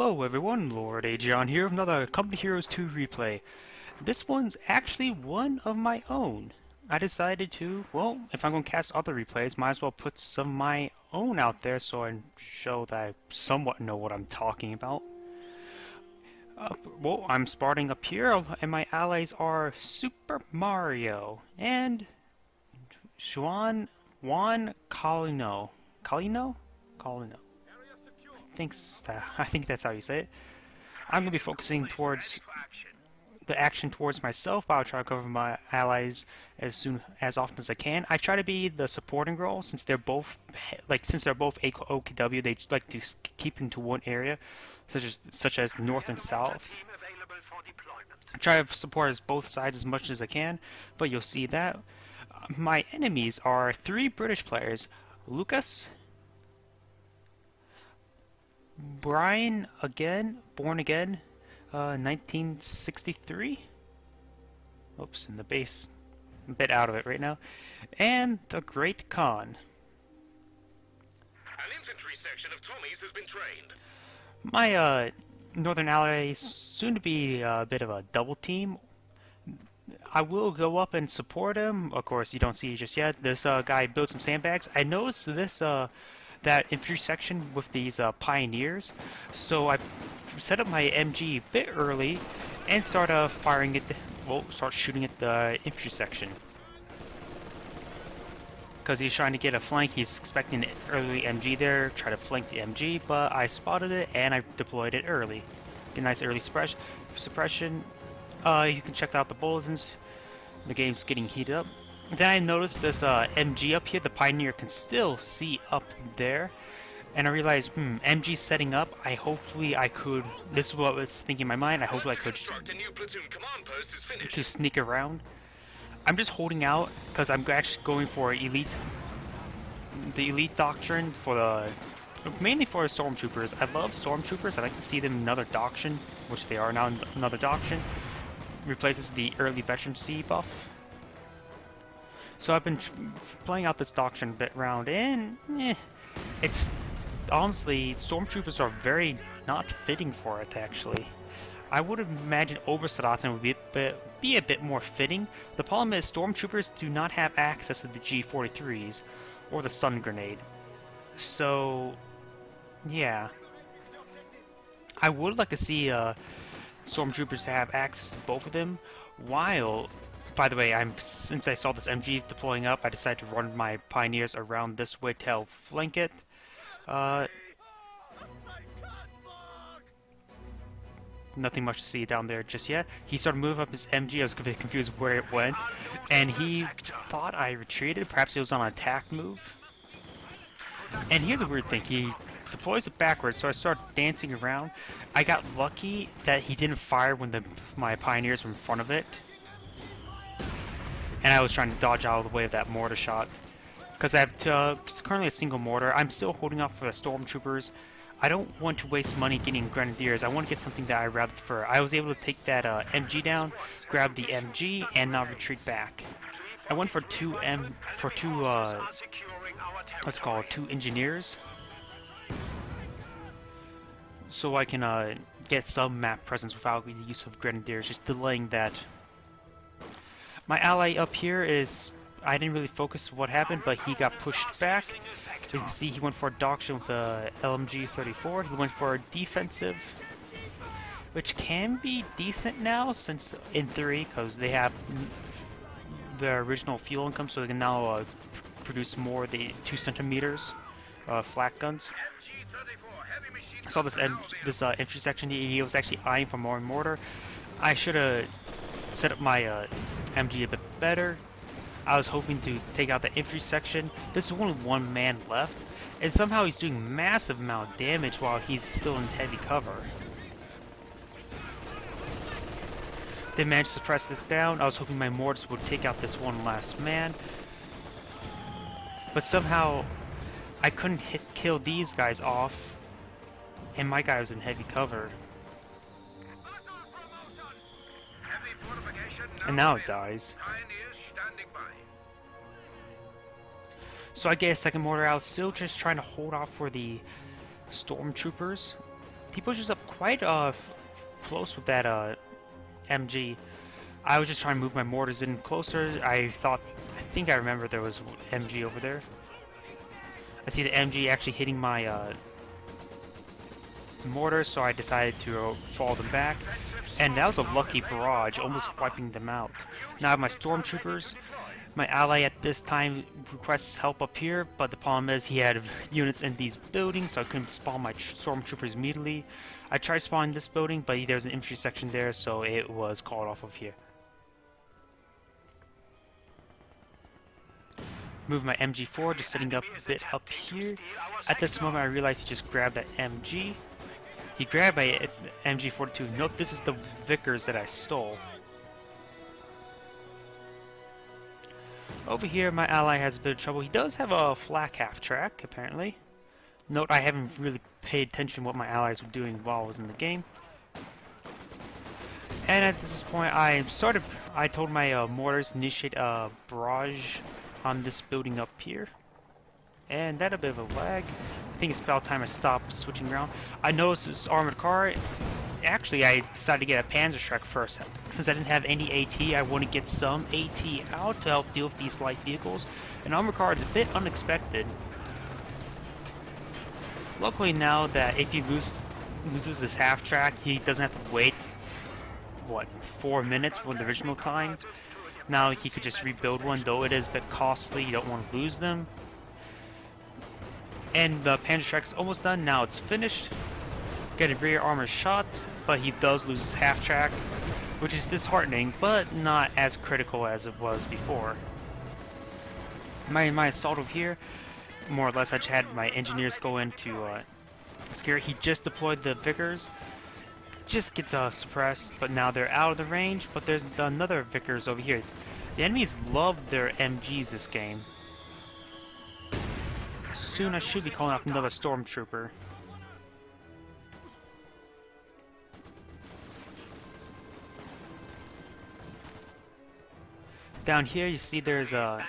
Hello everyone, Lord.agion here with another Company Heroes 2 replay. This one's actually one of my own. I decided to, well, if I'm going to cast other replays, might as well put some of my own out there so I show that I somewhat know what I'm talking about. Well, I'm starting up here, and my allies are Super Mario and Juan Colino. Colino? Colino. I think that's how you say it. I'm going to be focusing towards the action towards myself, but I'll try to cover my allies as often as I can. I try to be the supporting role since they're both OKW. They like to keep into one area, such as the north and south. I try to support both sides as much as I can, but you'll see that my enemies are 3 British players: Lucas, Brian again, born again, 1963. Oops, in the base, a bit out of it right now. And the Great Khan. An infantry section of Tommies has been trained. My northern ally is soon to be a bit of a double team. I will go up and support him. Of course, you don't see it just yet. This guy built some sandbags. I noticed this that infantry section with these pioneers, so I set up my MG a bit early and start start shooting at the infantry section. Because he's trying to get a flank, he's expecting an early MG there, try to flank the MG, but I spotted it and I deployed it early. Get a nice early suppression. You can check out the bulletins. The game's getting heated up. Then I noticed this MG up here, the Pioneer can still see up there. And I realized, MG setting up, hopefully I could, this is what I was thinking in my mind, hopefully I could to sneak around. I'm just holding out, because I'm actually going for the elite doctrine mainly for stormtroopers. I love stormtroopers, I like to see them in another doctrine, which they are now in another doctrine. Replaces the early veterancy buff. So I've been playing out this doctrine a bit round, and it's honestly, stormtroopers are very not fitting for it. Actually, I would imagine Oberstdotson would be a bit more fitting. The problem is stormtroopers do not have access to the G43s or the stun grenade. So, yeah, I would like to see stormtroopers have access to both of them. While, by the way, since I saw this MG deploying up, I decided to run my Pioneers around this way to help flank it. Nothing much to see down there just yet. He started moving up his MG. I was a bit confused where it went, and he thought I retreated. Perhaps it was on an attack move. And here's a weird thing. He deploys it backwards, so I started dancing around. I got lucky that he didn't fire when my Pioneers were in front of it. And I was trying to dodge out of the way of that mortar shot. Because I have currently a single mortar. I'm still holding off for the stormtroopers. I don't want to waste money getting grenadiers. I want to get something that I rather prefer. I was able to take that MG down, grab the MG, and not retreat back. I went for two engineers, so I can get some map presence without the use of grenadiers, just delaying that. My ally up here I didn't really focus what happened, but he got pushed back. You can see he went for a doctrine with the LMG-34. He went for a defensive, which can be decent now, since in theory, because they have their original fuel income, so they can now produce more of the 2 centimeters flak guns. I saw this entry section. He was actually eyeing for more mortar. I should have set up my MG a bit better. I was hoping to take out the infantry section. There's only one man left, and somehow he's doing massive amount of damage while he's still in heavy cover. They managed to suppress this down. I was hoping my mortars would take out this one last man, but somehow I couldn't kill these guys off, and my guy was in heavy cover. And now it dies. So I get a second mortar out, still just trying to hold off for the stormtroopers. he pushes up quite close with that MG. I was just trying to move my mortars in closer. I think I remember there was MG over there. I see the MG actually hitting my mortars, so I decided to fall them back. And that was a lucky barrage, almost wiping them out. Now I have my stormtroopers. My ally at this time requests help up here, but the problem is he had units in these buildings, so I couldn't spawn my stormtroopers immediately. I tried spawning this building, but there's an infantry section there, so it was called off of here. Move my MG4, just sitting up a bit up here. At this moment I realized he just grabbed that MG. He grabbed my MG42. Note this is the Vickers that I stole. Over here, my ally has a bit of trouble. He does have a flak half-track, apparently. Note, I haven't really paid attention to what my allies were doing while I was in the game. And at this point, I told my mortars to initiate a barrage on this building up here. And that a bit of a lag. I think it's about time I stopped switching around. I noticed this armored car. Actually, I decided to get a Panzerschreck first. Since I didn't have any AT, I want to get some AT out to help deal with these light vehicles. An armored car is a bit unexpected. Luckily now that if he loses his half-track, he doesn't have to wait, what, 4 minutes for the original time. Now he could just rebuild one, though it is a bit costly, you don't want to lose them. And the Panzerschreck's almost done, now it's finished. Getting rear armor shot, but he does lose his half-track, which is disheartening, but not as critical as it was before. My assault over here, more or less I just had my engineers go in to scare. He just deployed the Vickers, just gets suppressed, but now they're out of the range, but there's another Vickers over here. The enemies love their MGs this game. Soon I should be calling off another stormtrooper. Down here you see there's a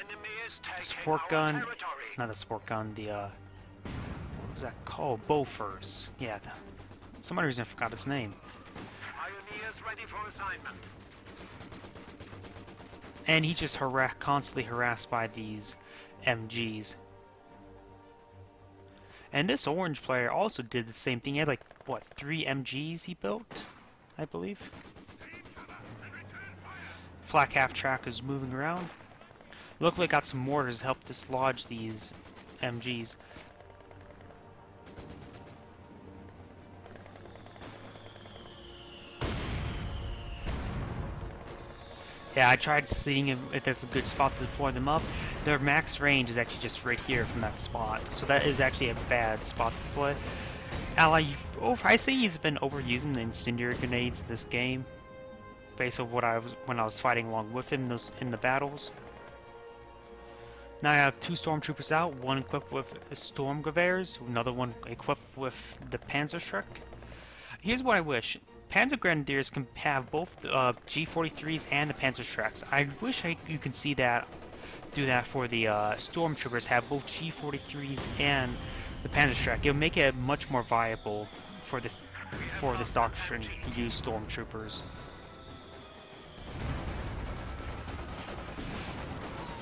support gun, not a support gun, the what was that called? Bofors. Yeah, some other reason I forgot its name. Pioneers ready for assignment. And he just constantly harassed by these MGs. And this orange player also did the same thing. He had like, what, 3 MGs he built, I believe? Flak half-track is moving around. Luckily I got some mortars to help dislodge these MGs. Yeah, I tried seeing if there's a good spot to deploy them up. Their max range is actually just right here from that spot, so that is actually a bad spot to deploy. Ally, I say he's been overusing the incendiary grenades this game, based on what when I was fighting along with him in the battles. Now I have 2 stormtroopers out, one equipped with Stormgewehren, another one equipped with the Panzerschreck. Here's what I wish. Panzer Grenadiers can have both the G43s and the Panzerschrecks. I wish you can see that, do that for the Stormtroopers, have both G43s and the Panzerschreck. It'll make it much more viable for this doctrine to use Stormtroopers.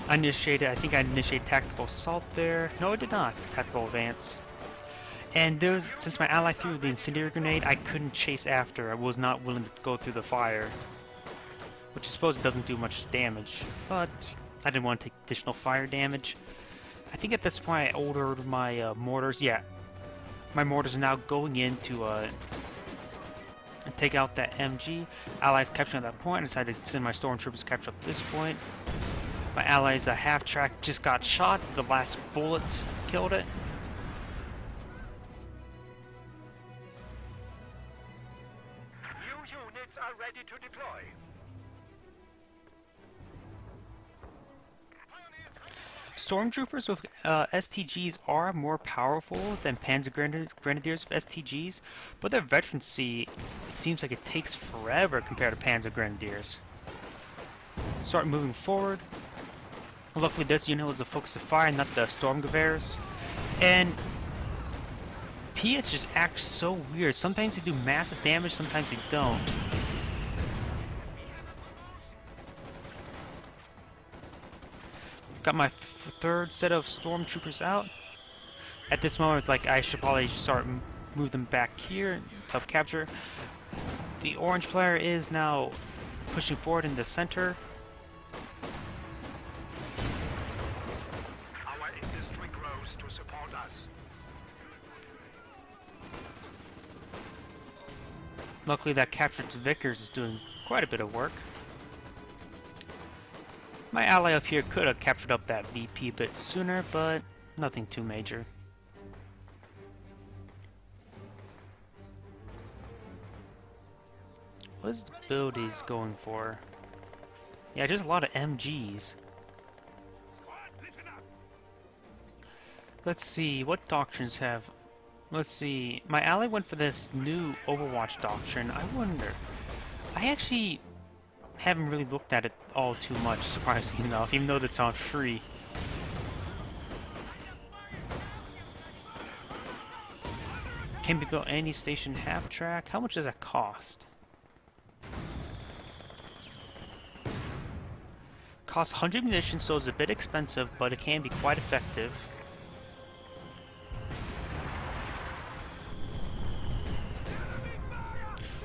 I think I initiated tactical assault there. No, I did not. Tactical advance. And since my ally threw the incendiary grenade, I couldn't chase after. I was not willing to go through the fire, which I suppose it doesn't do much damage, but I didn't want to take additional fire damage. I think at this point I ordered my mortars. Yeah, my mortars are now going in to take out that MG. Allies capturing at that point. I decided to send my stormtroopers to capture at this point. My allies half-track just got shot. The last bullet killed it. Are ready to deploy. Stormtroopers with STGs are more powerful than Panzer Grenadiers with STGs, but their veterancy, it seems like it takes forever compared to Panzer Grenadiers. Start moving forward. Luckily this unit was the focus of fire, not the Stormgewehren. And Piets just act so weird. Sometimes they do massive damage, sometimes they don't. Got my third set of stormtroopers out. At this moment, like, I should probably start move them back here. Tough capture. The orange player is now pushing forward in the center. Our industry grows to support us. Luckily, that captured Vickers is doing quite a bit of work. My ally up here could have captured up that VP a bit sooner, but nothing too major. What is the build he's going for? Yeah, just a lot of MGs. Let's see, what doctrines have... Let's see, my ally went for this new Overwatch doctrine. I wonder... I actually haven't really looked at it all too much, surprisingly enough, even though that's on free. Can be built any station half track. How much does that cost? Costs 100 munitions, so it's a bit expensive, but it can be quite effective.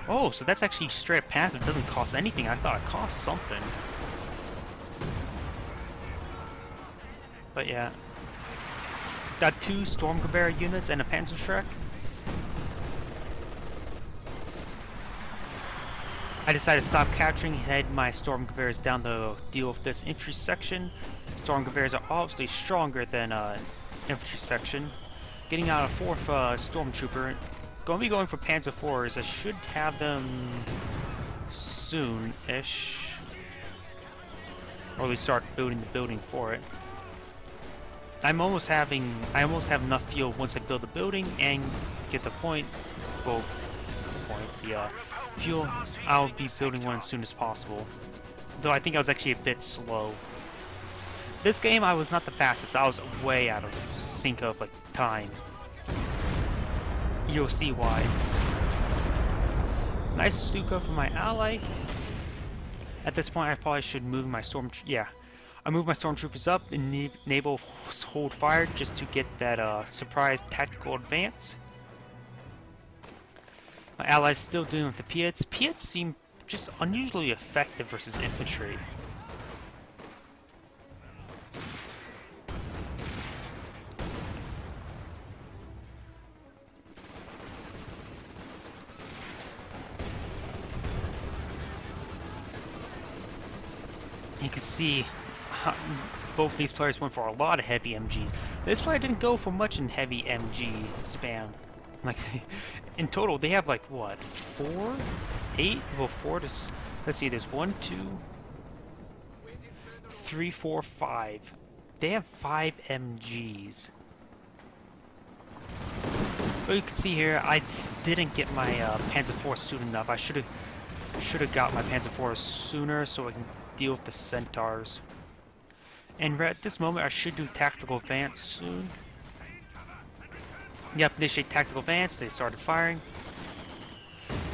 Oh, so that's actually straight up passive. It doesn't cost anything. I thought it cost something. But yeah. Got 2 Stormgewehr units and a Panzerschreck. I decided to stop capturing, head my Stormgewehrs down to deal with this infantry section. Stormgewehrs are obviously stronger than infantry section. Getting out a 4th Stormtrooper. Going to be going for Panzer IVs. I should have them soon-ish. Or at least start building the building for it. I almost have enough fuel once I build the building and get the point. Well, the fuel. I'll be building one as soon as possible. Though I think I was actually a bit slow. This game I was not the fastest. I was way out of sync of like time. You'll see why. Nice Stuka for my ally. At this point, I probably should move my I move my stormtroopers up and enable hold fire just to get that surprise tactical advance. My allies still dealing with the Piets. Piets seem just unusually effective versus infantry. You can see both these players went for a lot of heavy MGs. This player didn't go for much in heavy MG spam. Like, in total, they have like, what, 4? 8? Well, 4 to... Let's see, there's 1, 2, 3, 4, 5. They have 5 MGs. But you can see here, I didn't get my Panzer IV soon enough. I should have got my Panzer IV sooner so I can deal with the Centaurs. And right at this moment, I should do tactical advance soon. Yep, initiate tactical advance. They started firing.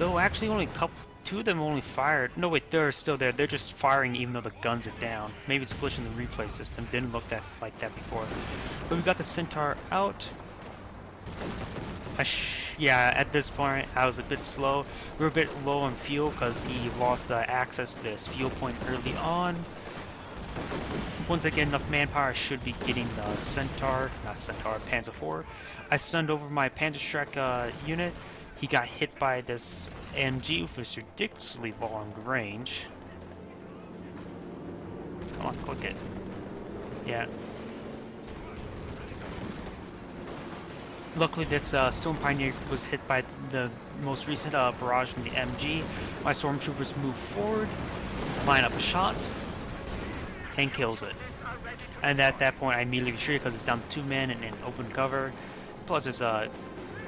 Though actually, only two of them only fired. No, wait, they're still there. They're just firing even though the guns are down. Maybe it's glitching the replay system. Didn't look like that before. But we got the Centaur out. Yeah, at this point, I was a bit slow. We were a bit low on fuel because he lost access to this fuel point early on. Once I get enough manpower, I should be getting the Panzer IV. I stunned over my Panzerschreck unit. He got hit by this MG with this ridiculously long range. Come on, click it. Yeah. Luckily, this Stone Pioneer was hit by the most recent barrage from the MG. My Stormtroopers move forward, line up a shot, and kills it. And at that point, I immediately retreat because it's down to 2 men and in open cover. Plus, there's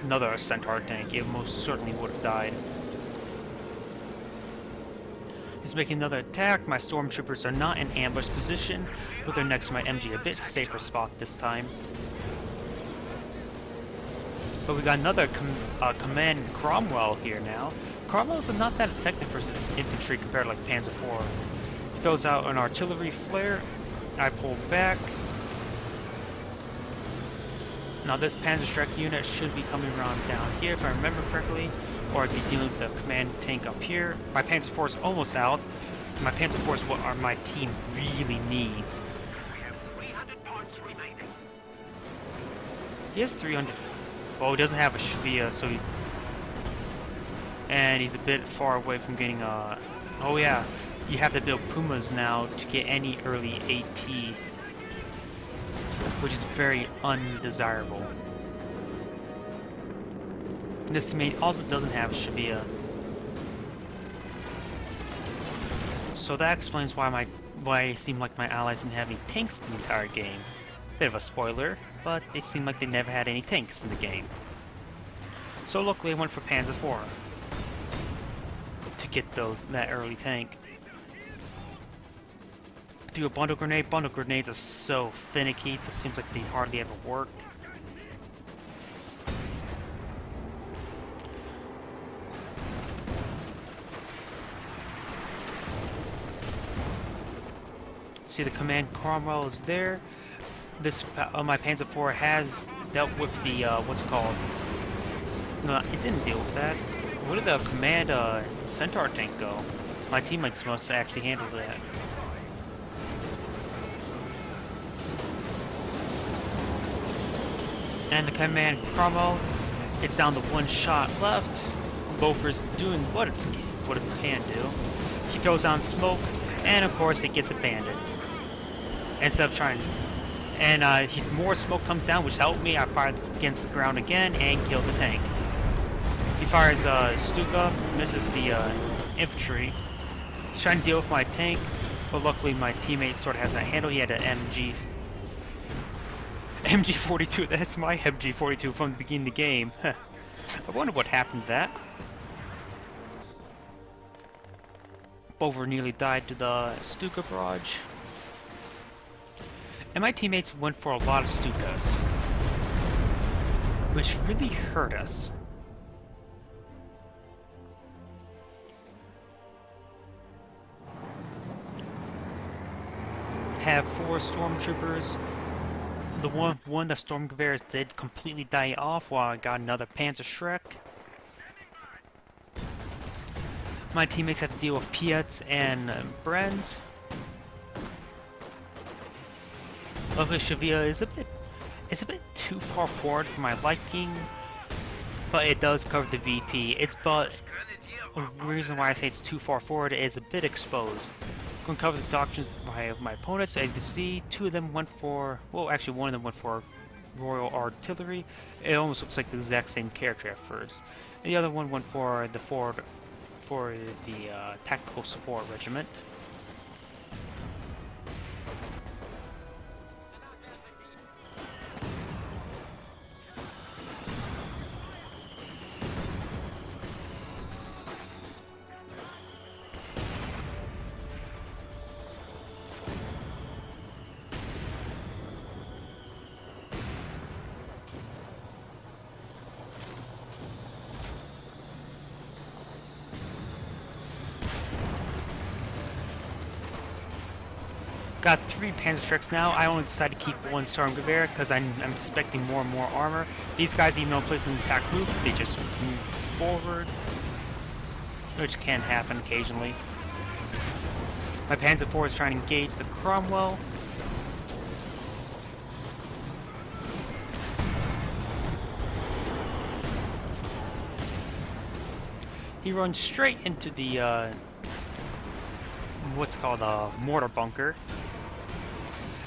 another Centaur tank. It most certainly would have died. He's making another attack. My Stormtroopers are not in ambush position, but they're next to my MG. A bit safer spot this time. But we got another command Cromwell here now. Cromwells are not that effective versus infantry compared to like Panzer IV. He throws out an artillery flare. I pull back. Now this Panzerschreck unit should be coming around down here if I remember correctly, or I'd be dealing with the command tank up here. My Panzer IV is almost out. My Panzer IV is what my team really needs. We have 300 points remaining. He has 300. Well, he doesn't have a Shvia, so he... And he's a bit far away from getting a... Oh yeah, you have to build Pumas now to get any early AT, which is very undesirable. This teammate also doesn't have a Shvia. So that explains why it seemed like my allies didn't have any tanks in the entire game. Bit of a spoiler, but it seemed like they never had any tanks in the game. So luckily I went for Panzer IV to get that early tank. Threw a bundle grenade. Bundle grenades are so finicky, this seems like they hardly ever work. See, the command Cromwell is there. This my Panzer IV has dealt with the what's it called? No, it didn't deal with that. Where did the command Centaur tank go? My teammates must actually handle that. And the command Cromwell, it's down to one shot left. Bofer's doing what it can do. He throws down smoke, and of course it gets abandoned. Instead of trying, and more smoke comes down, which helped me. I fired against the ground again and killed the tank. He fires Stuka, misses the infantry. He's trying to deal with my tank, but luckily my teammate sort of has that handle. He had an MG42. That's my MG42 from the beginning of the game. I wonder what happened to that. Bover nearly died to the Stuka barrage. And my teammates went for a lot of Stukas, which really hurt us. Have 4 stormtroopers. The one the Stormgewehr did completely die off while I got another Panzerschreck. My teammates have to deal with Piets and Brenz. Luckily, Shvia is a bit too far forward for my liking, but it does cover the VP. The reason why I say it's too far forward is a bit exposed. I'm going to cover the doctrines of my opponents. As you can see, 2 of them went for, well, actually 1 of them went for Royal Artillery. It almost looks like the exact same character at first. And the other one went for the Tactical Support Regiment. Got 3 Panzerschrecks now. I only decided to keep 1 Stormgewehr because I'm expecting more and more armor. These guys, even though placed in the attack group, they just move forward, which can happen occasionally. My Panzer IV is trying to engage the Cromwell. He runs straight into the what's called a mortar bunker.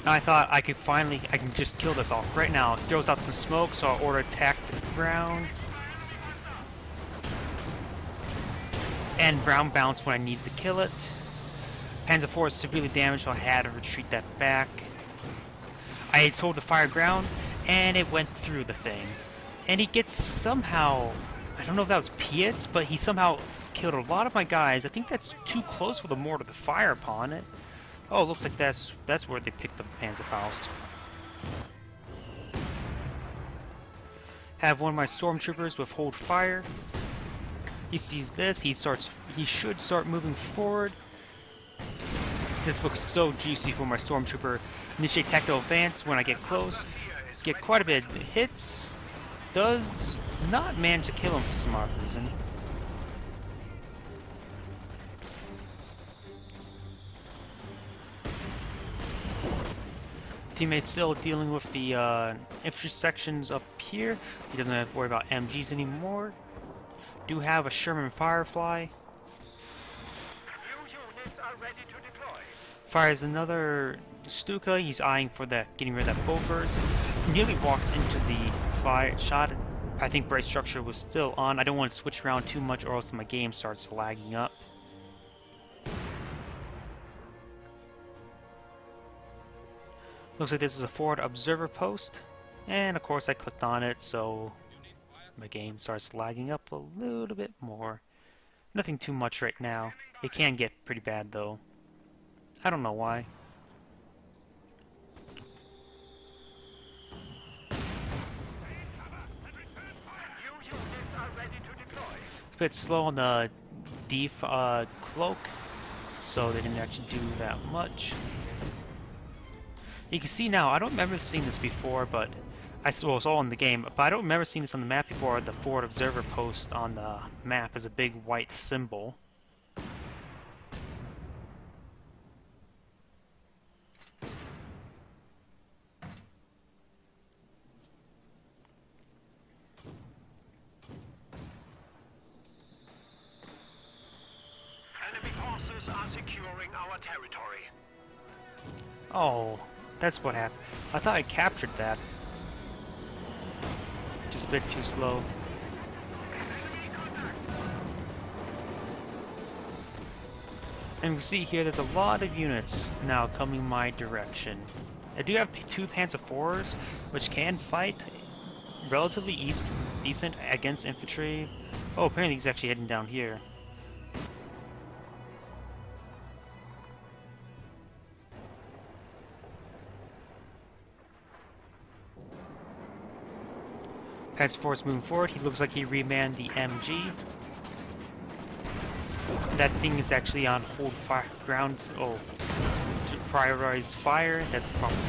And I thought I can just kill this off right now. It throws out some smoke, so I'll order attack the ground. And ground bounce when I need to kill it. Panzer IV is severely damaged, so I had to retreat that back. I told to fire ground, and it went through the thing. And he gets somehow, I don't know if that was Pietz, but he somehow killed a lot of my guys. I think that's too close for the mortar to fire upon it. Oh, it looks like that's where they picked up the Panzerfaust. Have one of my stormtroopers withhold fire. He sees this. He should start moving forward. This looks so juicy for my stormtrooper. Initiate tactical advance when I get close. Get quite a bit of hits. Does not manage to kill him for some odd reason. Teammate's still dealing with the infantry sections up here. He doesn't have to worry about MGs anymore. Do have a Sherman Firefly. New units are ready to deploy. Fires another Stuka. He's eyeing for that, getting rid of that Bofors. Nearly walks into the fire shot. I think bright structure was still on. I don't want to switch around too much or else my game starts lagging up. Looks like this is a forward observer post, and of course I clicked on it, so my game starts lagging up a little bit more. Nothing too much right now. It can get pretty bad though. I don't know why. New units are ready to deploy. A bit slow on the cloak, so they didn't actually do that much. You can see now, I don't remember seeing this before, but well, it's all in the game, but I don't remember seeing this on the map before. The forward observer post on the map is a big white symbol. Enemy forces are securing our territory. Oh, that's what happened. I thought I captured that. Just a bit too slow. And we can see here there's a lot of units now coming my direction. I do have two Panzer IVs, which can fight relatively decent against infantry. Oh, apparently he's actually heading down here. Panzer IV moving forward. He looks like he remanned the MG. That thing is actually on hold fire grounds. Oh, to prioritize fire. That's the problem.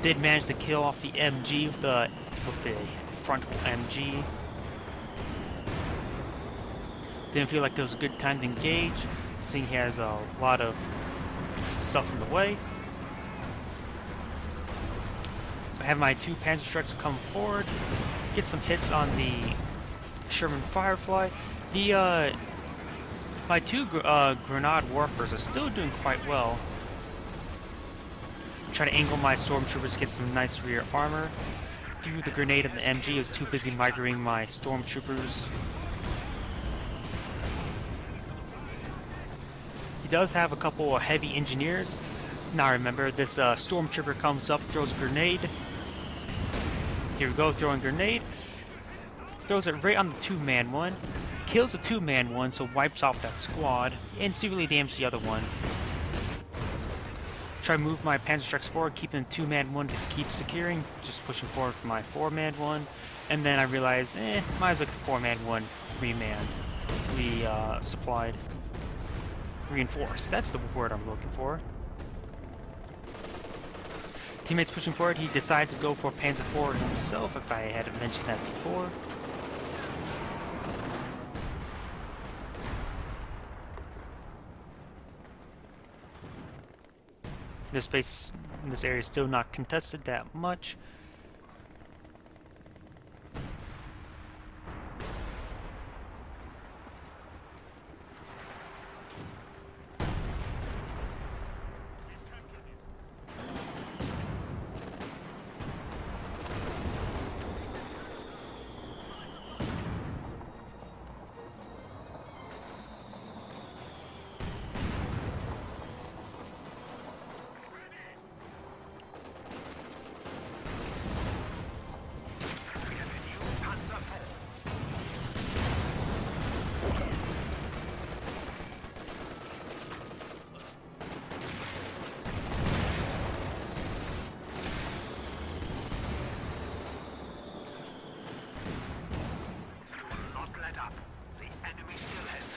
Did manage to kill off the MG with the frontal MG. Didn't feel like it was a good time to engage, seeing he has a lot of stuff in the way. I have my two Panzer trucks come forward, get some hits on the Sherman Firefly. The my two Grenade Warfers are still doing quite well. Try to angle my stormtroopers to get some nice rear armor. Threw the grenade of the MG. I was too busy migrating my stormtroopers. He does have a couple of heavy engineers. Now remember, this stormtrooper comes up, throws a grenade. Here we go, throwing grenade. Throws it right on the two-man one. Kills the two-man one, so wipes off that squad. And severely damages the other one. Try to move my Panzer trucks forward, keeping the two-man one to keep securing. Just pushing forward for my four-man one. And then I realize, might as well get the four-man one remanned. Supplied. Reinforced. That's the word I'm looking for. Teammates pushing forward, he decides to go for Panzer IV himself, if I hadn't mentioned that before. This space in this area is still not contested that much.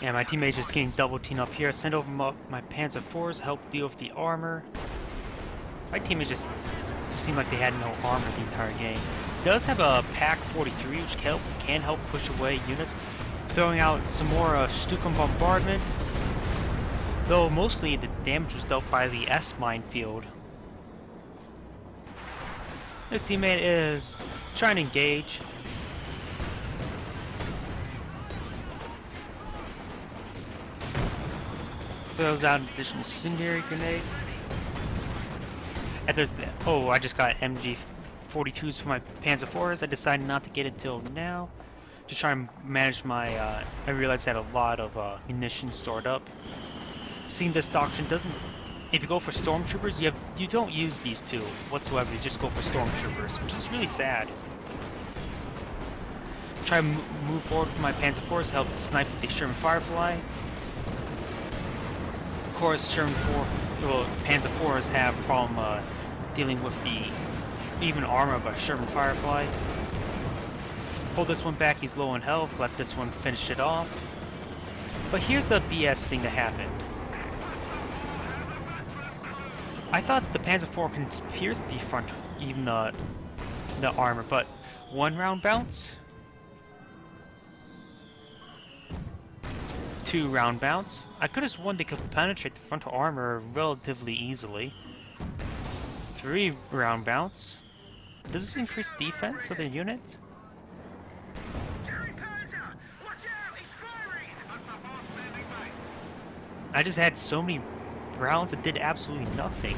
Yeah, my teammates just getting double teamed up here. Send over my Panzer IVs, help deal with the armor. My teammates just seemed like they had no armor the entire game. It does have a Pack 43, which can help push away units. Throwing out some more Stukum bombardment. Though mostly the damage was dealt by the S minefield. This teammate is trying to engage. Throws out an additional incendiary grenade. At this, oh, I just got MG42s for my Panzer IVs. I decided not to get it till now. Just trying to manage my. I realized I had a lot of munitions stored up. Seeing this doctrine doesn't. If you go for stormtroopers, you don't use these two whatsoever. You just go for stormtroopers, which is really sad. Try to move forward with my Panzer IVs to help snipe the Sherman Firefly. Of course, Panzer IVs have a problem dealing with the even armor of a Sherman Firefly. Pull this one back, he's low on health, let this one finish it off. But here's the BS thing that happened. I thought the Panzer IV can pierce the front, even the armor, but 1 round bounce, 2 round bounce. I could have sworn they could penetrate the front armor relatively easily. 3 round bounce. Does this increase defense of the unit? I just had so many rounds that did absolutely nothing.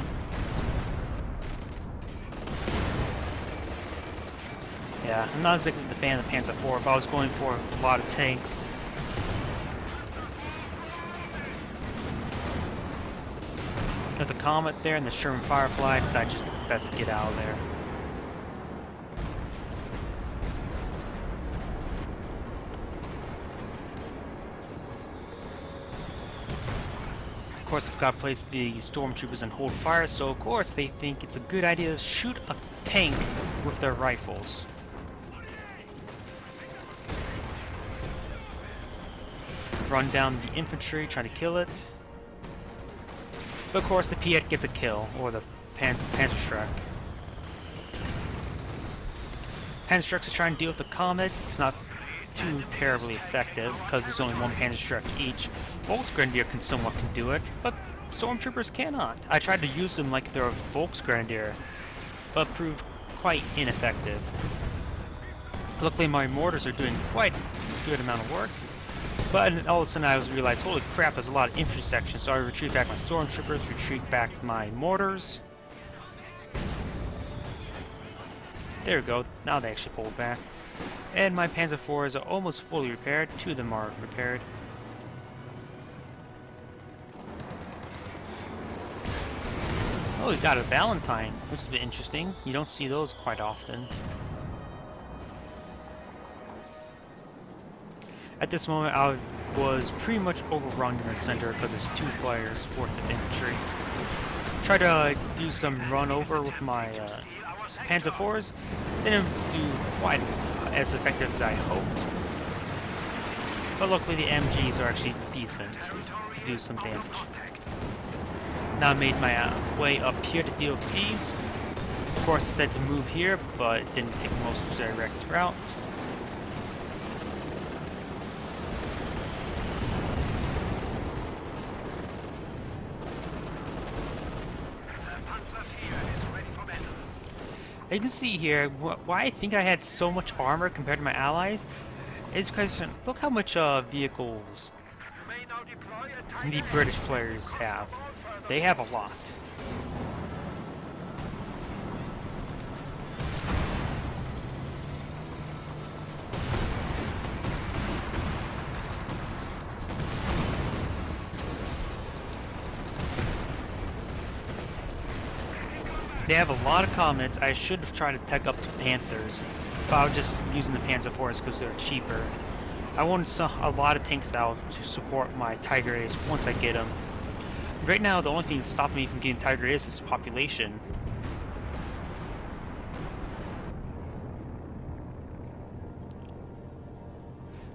Yeah, I'm not exactly the fan of the Panzer IV, but I was going for a lot of tanks. Got the Comet there and the Sherman Firefly, decided just best to get out of there. Of course, I've got to place the stormtroopers and hold fire, so of course they think it's a good idea to shoot a tank with their rifles. Run down the infantry, try to kill it. But of course the Piet gets a kill, or the Panzerschreck. Panzerschrecks are trying to deal with the Comet. It's not too terribly effective, because there's only 1 Panzerschreck each. Volksgrenadier can somewhat do it, but stormtroopers cannot. I tried to use them like they're a Volksgrenadier, but proved quite ineffective. Luckily my mortars are doing quite a good amount of work, but all of a sudden I realized, holy crap, there's a lot of infantry sections, so I retreat back my stormtroopers, retreat back my mortars. There we go, now they actually pulled back. And my Panzer IVs are almost fully repaired, 2 of them are repaired. Oh, we got a Valentine, which is a bit interesting. You don't see those quite often. At this moment, I was pretty much overrun in the center because there's 2 players worth of infantry. Tried to do some run over with my Panzer IVs. Didn't do quite as effective as I hoped. But luckily the MGs are actually decent to do some damage. Now I made my way up here to deal with these. Of course, I said to move here, but it didn't take the most direct route. You can see here why I think I had so much armor compared to my allies is because look how much vehicles the British players have. They have a lot. They have a lot of Comets. I should have tried to tech up to Panthers, but I was just using the Panzer IVs because they're cheaper. I wanted a lot of tanks out to support my Tiger A's once I get them. Right now, the only thing stopping me from getting Tiger A's is population.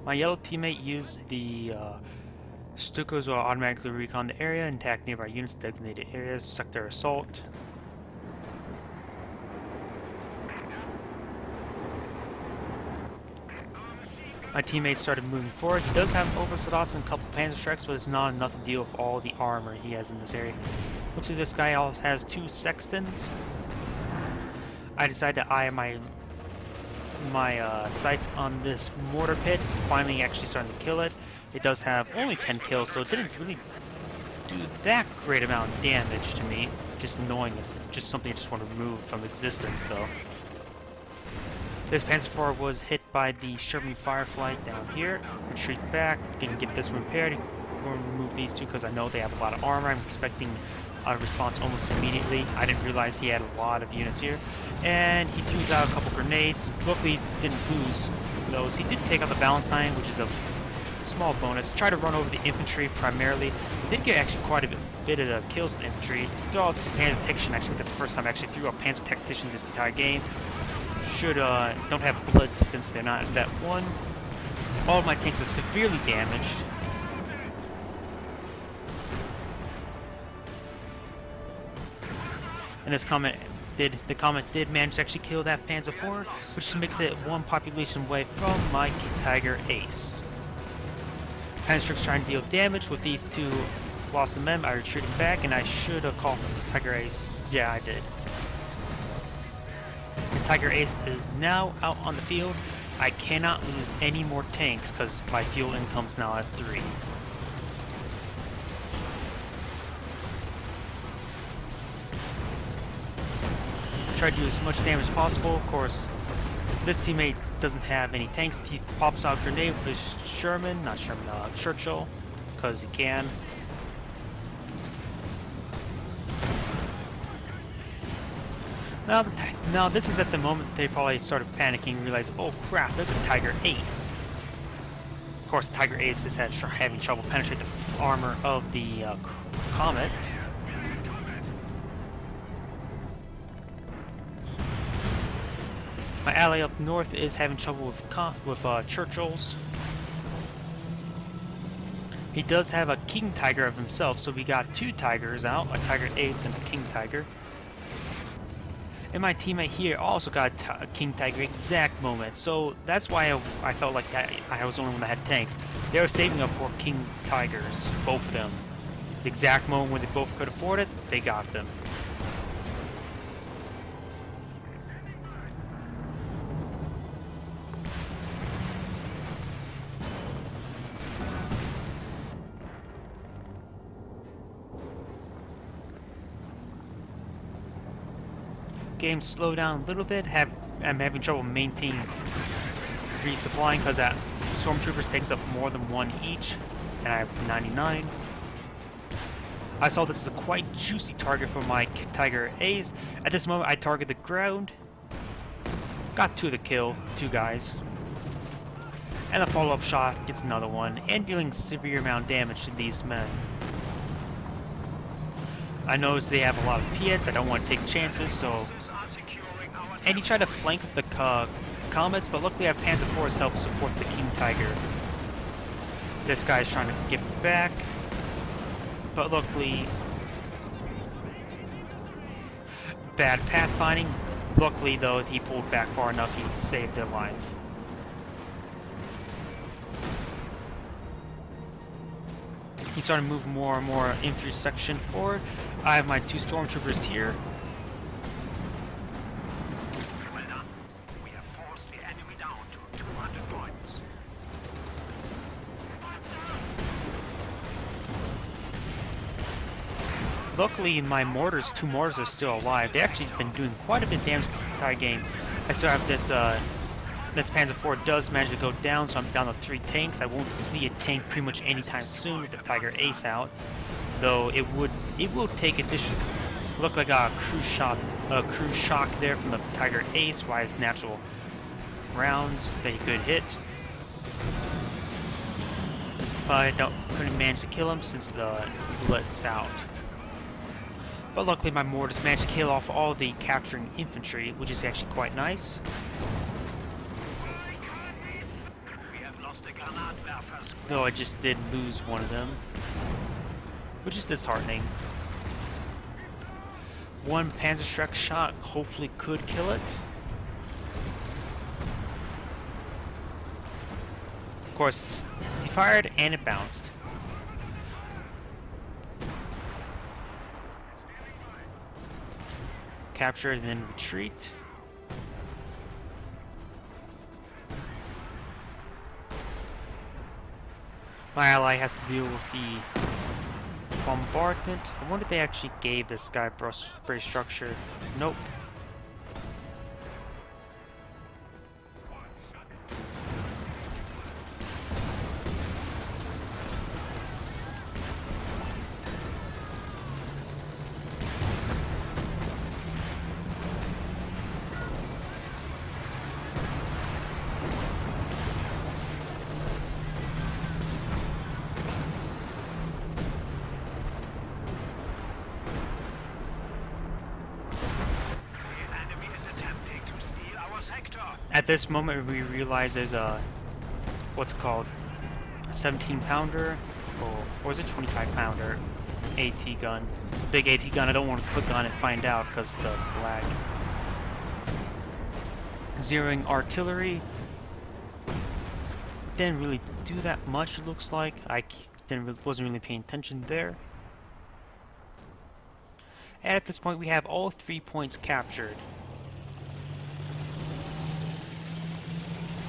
My yellow teammate used the Stukas will automatically recon the area and attack nearby units in designated areas, sector assault. My teammates started moving forward. He does have oversoldaten and a couple panzer strikes, but it's not enough to deal with all the armor he has in this area. Looks like this guy also has 2 sextons. I decided to eye my sights on this mortar pit. Finally actually starting to kill it. It does have only 10 kills, so it didn't really do that great amount of damage to me. Just knowing this, just something I just want to remove from existence though. This Panzer IV was hit by the Sherman Firefly down here. Retreat back, didn't get this one repaired. I'm going to remove these two because I know they have a lot of armor. I'm expecting a response almost immediately. I didn't realize he had a lot of units here. And he threw out a couple grenades. Luckily, didn't lose those. He did take out the Valentine, which is a small bonus. Tried to run over the infantry primarily. He did get actually quite a bit of kills in the infantry. Threw out some Panzer Tactician. Actually, that's the first time I actually threw out Panzer Tactician this entire game. Should don't have bullets since they're not that one. All of my tanks are severely damaged. And this comet did manage to actually kill that Panzer IV, which makes it 1 population away from my Tiger Ace. Panzer's trying to deal damage with these 2 lost men. I retreated back, and I should have called Tiger Ace. Yeah, I did. The Tiger Ace is now out on the field. I cannot lose any more tanks because my fuel income's now at 3. Try to do as much damage as possible. Of course, this teammate doesn't have any tanks. He pops out a grenade with his Churchill, because he can. Now this is at the moment they probably started panicking and realized, oh crap, there's a Tiger Ace. Of course, Tiger Ace is having trouble penetrating the armor of the Comet. My ally up north is having trouble with Churchills. He does have a King Tiger of himself, so we got 2 Tigers out, a Tiger Ace and a King Tiger. And my teammate here also got a King Tiger exact moment, so that's why I felt like I was the only one that had tanks. They were saving up for King Tigers, both of them. The exact moment when they both could afford it, they got them. Game slowed down a little bit. I'm having trouble maintaining resupplying because that Stormtroopers takes up more than 1 each, and I have 99. I saw this as a quite juicy target for my Tiger Ace. At this moment, I target the ground. Got 2 to kill, 2 guys. And a follow-up shot gets another one, and dealing severe amount of damage to these men. I notice they have a lot of Piets. I don't want to take chances, so. And he tried to flank with the Comets, but luckily I have Panzer IV's help support the King Tiger. This guy's trying to get back, but luckily, bad pathfinding. Luckily though, he pulled back far enough, he saved their life. He started moving more and more infantry section forward. I have my 2 Stormtroopers here. Well done. We have forced the enemy down to 200 points. Luckily, my mortars, 2 mortars are still alive. They actually have been doing quite a bit of damage this entire game. I still have this, this Panzer IV does manage to go down, so I'm down to 3 tanks. I won't see a tank pretty much anytime soon with the Tiger Ace out. Though it will take additional. Look like a cruise shock there from the Tiger Ace. Why his natural rounds that he could hit. But I couldn't manage to kill him since the bullet's out. But luckily my mortars managed to kill off all the capturing infantry, which is actually quite nice. We have lost a Granatwerfer squad. Though I just did lose one of them, which is disheartening. One Panzerschreck shot hopefully could kill it. Of course, he fired and it bounced. Capture and then retreat. My ally has to deal with the bombardment. I wonder if they actually gave this guy brace structure. Nope. At this moment, we realize there's a, what's it called, a 17-pounder, or was it 25-pounder AT gun? Big AT gun. I don't want to click on it and find out because the lag. Zeroing artillery. Didn't really do that much. It looks like wasn't really paying attention there. And at this point, we have all 3 points captured.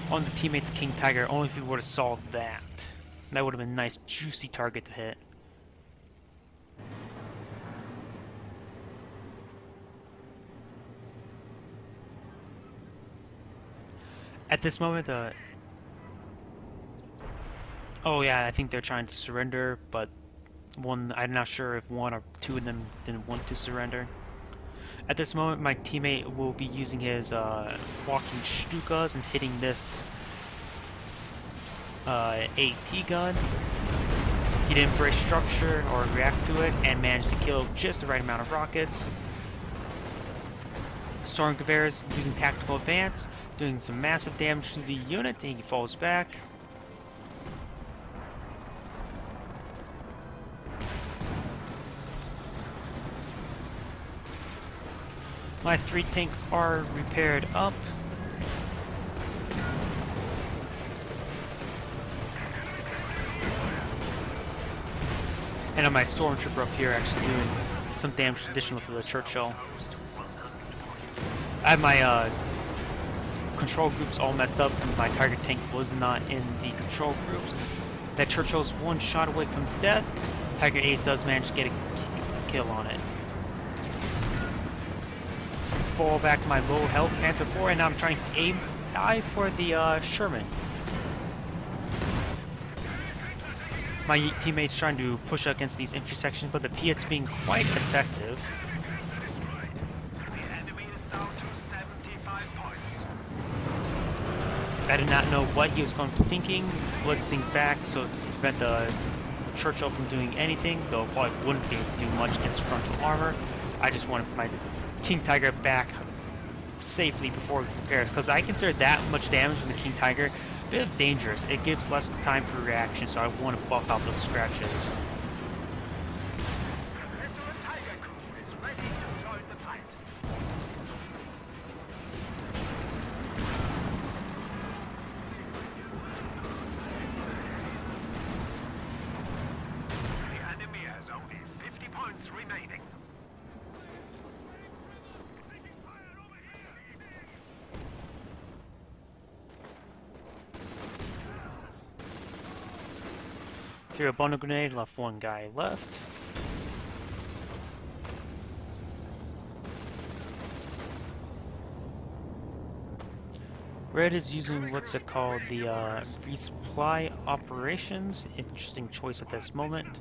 On the teammate's King Tiger, only if we would have solved that. That would have been a nice, juicy target to hit. At this moment, oh yeah, I think they're trying to surrender, but I'm not sure if one or two of them didn't want to surrender. At this moment, my teammate will be using his walking Stukas and hitting this AT gun. He didn't brace structure or react to it and managed to kill just the right amount of rockets. Stormgewehr using tactical advance, doing some massive damage to the unit, and he falls back. My 3 tanks are repaired up. And on my stormtrooper up here actually doing some damage additional to the Churchill. I have my control groups all messed up and my target tank was not in the control groups. That Churchill's one shot away from death. Tiger Ace does manage to get a kill on it. Fall back to my low health Panzer IV, and now I'm trying to aim die for the Sherman. My teammates trying to push against these intersections, but the Piat's being quite effective. The enemy is down to 75 points. I did not know what he was going to be thinking, blitzing back so to prevent the Churchill from doing anything, though probably wouldn't be able to do much against frontal armor. I just wanted my King Tiger back safely before it repairs, because I consider that much damage from the King Tiger a bit dangerous. It gives less time for reaction, so I want to buff out those scratches. The enemy has only 50 points remaining. Threw a bundle grenade, left one guy left. Red is using what's it called, the resupply operations. Interesting choice at this moment.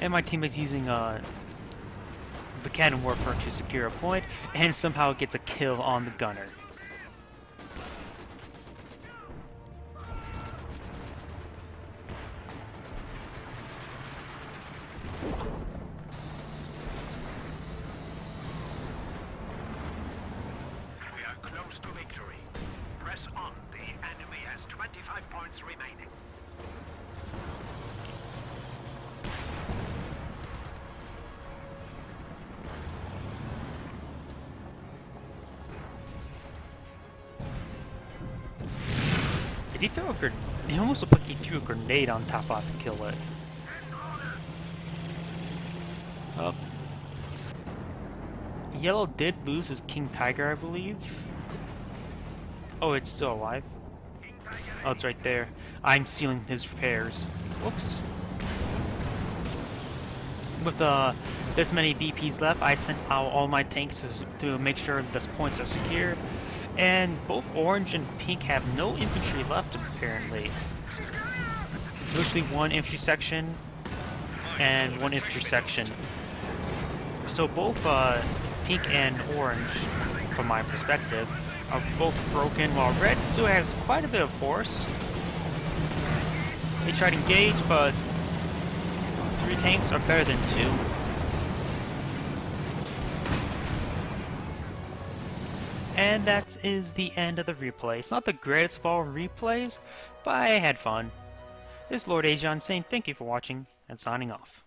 And my teammate's using the cannon warfare to secure a point, and somehow gets a kill on the gunner. We are close to victory. Press on. The enemy has 25 points remaining. Did he throw a grenade? It almost looked like he threw a grenade on top off to kill it. Oh. Yellow did lose his King Tiger, I believe. Oh, it's still alive. Oh, it's right there. I'm stealing his repairs. Whoops. With this many BPs left, I sent out all my tanks to make sure the points are secure. And both orange and pink have no infantry left, apparently. Literally one infantry section and one infantry section. So both pink and orange, from my perspective, are both broken, while red still has quite a bit of force. They try to engage, but 3 tanks are better than 2. And that is the end of the replay. It's not the greatest of all replays, but I had fun. This is Lord Agion saying thank you for watching and signing off.